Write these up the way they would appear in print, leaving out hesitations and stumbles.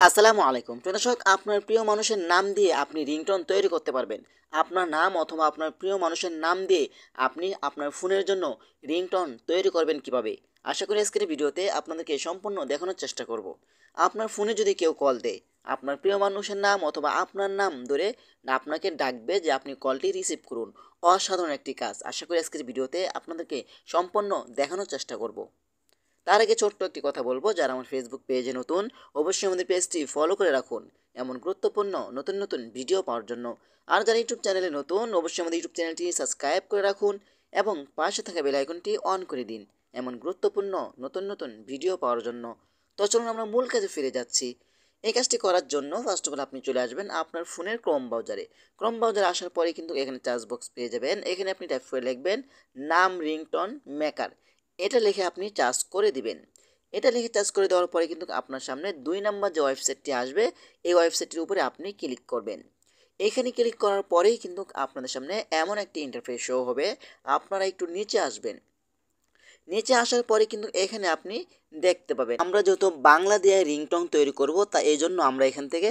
আসসালামু আলাইকুম। প্রিয় দর্শক, আপনার প্রিয় মানুষের নাম দিয়ে আপনি রিংটোন তৈরি করতে পারবেন। আপনার নাম অথবা আপনার প্রিয় মানুষের নাম দিয়ে আপনি আপনার ফোনের জন্য রিংটোন তৈরি করবেন কিভাবে? আশা করি আজকের ভিডিওতে আপনাদেরকে সম্পূর্ণ দেখানোর চেষ্টা করব। আপনার ফোনে যদি কেউ কল দেয়, আপনার প্রিয় মানুষের নাম অথবা আপনার নাম ধরে আপনাকে ডাকবে যে আপনি কলটি রিসিভ করুন। অসাধারণ একটি কাজ। আশা করি আজকের ভিডিওতে আপনাদেরকে সম্পূর্ণ দেখানোর চেষ্টা করব। তার আগে ছোট্ট একটি কথা বলবো, যারা আমার ফেসবুক পেজে নতুন অবশ্যই আমাদের পেজটি ফলো করে রাখুন এমন গুরুত্বপূর্ণ নতুন নতুন ভিডিও পাওয়ার জন্য। আর যারা ইউটিউব চ্যানেলে নতুন অবশ্যই আমাদের ইউটিউব চ্যানেলটি সাবস্ক্রাইব করে রাখুন এবং পাশে থাকা বেল আইকনটি অন করে দিন এমন গুরুত্বপূর্ণ নতুন নতুন ভিডিও পাওয়ার জন্য। তো চলুন আমরা মূল কাজে ফিরে যাচ্ছি। এই কাজটি করার জন্য ফার্স্ট অফ অল আপনি চলে আসবেন আপনার ফোনের ক্রোম ব্রাউজারে। ক্রোম ব্রাউজারে আসার পরে কিন্তু এখানে চার্জ বক্স পেয়ে যাবেন। এখানে আপনি টাইপ করে লিখবেন নাম রিংটোন মেকার। এটা লিখে আপনি চার্জ করে দিবেন। এটা লিখে চার্জ করে দেওয়ার পরে কিন্তু আপনার সামনে 2 নম্বর যে ওয়েবসাইটটি আসবে, এই ওয়েবসাইটটির উপরে আপনি ক্লিক করবেন। এখানে ক্লিক করার পরেই কিন্তু আপনাদের সামনে এমন একটি ইন্টারফেস শো হবে। আপনারা একটু নিচে আসবেন। নিচে আসার পরে কিন্তু এখানে আপনি দেখতে পাবেন আমরা যেহেতু বাংলা দিয়ে রিংটোন তৈরি করব, তা এই জন্য আমরা এখান থেকে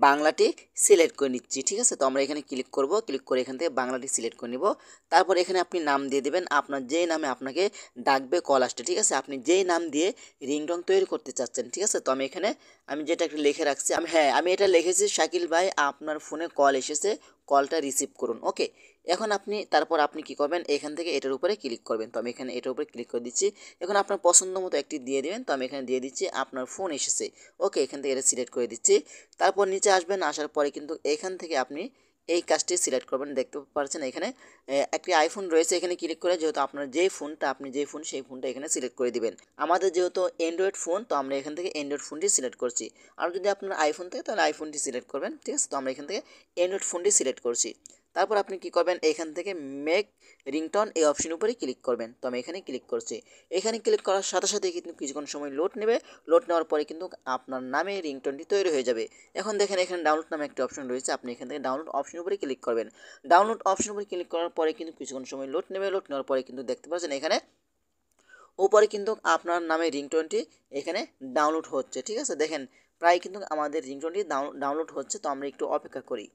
বাংলাটি সিলেক্ট করে নিচ্ছি। ঠিক আছে, তো আমরা এখানে ক্লিক করব, ক্লিক করে এখান থেকে বাংলাটি সিলেক্ট করে নিব। তারপর এখানে আপনি নাম দিয়ে দেবেন আপনার যেই নামে আপনাকে ডাকবে কল আসতে। ঠিক আছে, আপনি যেই নাম দিয়ে রিংটোন তৈরি করতে চাচ্ছেন। ঠিক আছে, তো আমি এখানে যেটা একটা লিখে রাখছি, আমি এটা লিখেছি শাকিল ভাই আপনার ফোনে কল এসেছে, কলটা রিসিভ করুন। ওকে, এখন তারপর আপনি কি করবেন, এখান থেকে এটার উপরে ক্লিক করবেন। তো আমি এখানে এটার উপরে ক্লিক করে দিচ্ছি। এখন আপনার পছন্দ মতো একটি দিয়ে দেবেন। তো আমি এখানে দিয়ে দিচ্ছি আপনার ফোন এসেছে। ওকে, এখান থেকে এটা সিলেক্ট করে দিচ্ছি। তারপর নিচে আসবেন, আসার পরে কিন্তু এখান থেকে আপনি এই কাজটি সিলেক্ট করবেন। দেখতে পাচ্ছেন এখানে একটি আইফোন রয়েছে, এখানে ক্লিক করে যেহেতু আপনার যেই ফোন সেই ফোনটা এখানে সিলেক্ট করে দিবেন। আমাদের যেহেতু অ্যান্ড্রয়েড ফোন, তো আমরা এখান থেকে অ্যান্ড্রয়েড ফোনটি সিলেক্ট করছি। আর যদি আপনার আইফোন থাকে তাহলে আইফোনটি সিলেক্ট করবেন। ঠিক আছে, তো আমরা এখান থেকে অ্যান্ড্রয়েড ফোনটি সিলেক্ট করছি। তারপর আপনি কি করবেন, এখান থেকে মেক রিংটোন এই অপশন উপরে ক্লিক করবেন। তো আমি এখানে ক্লিক করছি। এখানে ক্লিক করার সাথে সাথে কিন্তু কিছুক্ষণ সময় লোড নেবে। লোড নেওয়ার পরে কিন্তু আপনার নামে রিংটোনটি তৈরি হয়ে যাবে। এখন দেখেন এখানে ডাউনলোড নামে একটা অপশন রয়েছে, আপনি এখান থেকে ডাউনলোড অপশন উপরে ক্লিক করবেন। ডাউনলোড অপশন উপরে ক্লিক করার পরে কিন্তু কিছুক্ষণ সময় লোড নেবে। লোড নেওয়ার পরে কিন্তু দেখতে পাচ্ছেন এখানে উপরে কিন্তু আপনার নামে রিংটোনটি এখানে ডাউনলোড হচ্ছে। ঠিক আছে, দেখেন প্রায় কিন্তু আমাদের রিংটোনটি ডাউনলোড হচ্ছে। তো আমরা একটু অপেক্ষা করি।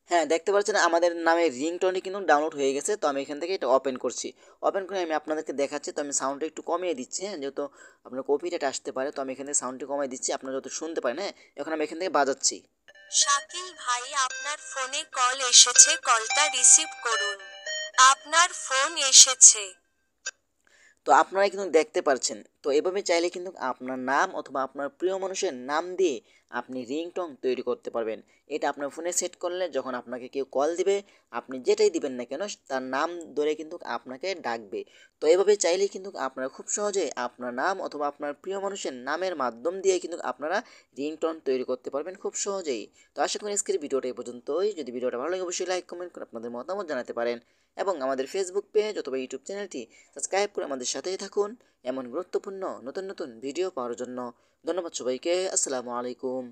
হ্যাঁ, দেখতে পাচ্ছেন আমাদের নামে রিংটোনটি কিন্তু ডাউনলোড হয়ে গেছে। তো আমি এখান থেকে এটা ওপেন করছি। ওপেন করে আমি আপনাদেরকে দেখাচ্ছি। তো আমি সাউন্ডটা একটু কমিয়ে দিচ্ছি, হ্যাঁ, যেহেতু আপনার কপিরাইট আসতে পারে। তো আমি এখান থেকে সাউন্ডটি কমিয়ে দিচ্ছি, আপনারা যত শুনতে পারেন। হ্যাঁ, এখন আমি এখান থেকে বাজাচ্ছি। শাকিল ভাই আপনার ফোনে কল এসেছে, কলটা রিসিভ করুন। আপনার ফোন এসেছে। তো আপনারা কিন্তু দেখতে পাচ্ছেন। তো এভাবে চাইলে কিন্তু আপনার নাম অথবা আপনার প্রিয় মানুষের নাম দিয়ে আপনি রিংটোন তৈরি করতে পারবেন। এটা আপনার ফোনে সেট করলে যখন আপনাকে কেউ কল দিবে, আপনি যেটাই দিবেন না কেন তার নাম ধরে কিন্তু আপনাকে ডাকবে। তো এভাবে চাইলে কিন্তু আপনারা খুব সহজে আপনার নাম অথবা আপনার প্রিয় মানুষের নামের মাধ্যম দিয়ে কিন্তু আপনারা রিংটোন তৈরি করতে পারবেন খুব সহজেই। তো আশা করি আজকের ভিডিওটা এই পর্যন্তই। যদি ভিডিওটা ভালো লাগে অবশ্যই লাইক কমেন্ট করে আপনাদের মতামত জানাতে পারেন এবং আমাদের ফেসবুক পেজ অথবা ইউটিউব চ্যানেলটি সাবস্ক্রাইব করে আমাদের সাথেই থাকুন এমন গুরুত্বপূর্ণ নতুন নতুন ভিডিও পাওয়ার জন্য। ধন্যবাদ সবাইকে। আসসালামু আলাইকুম।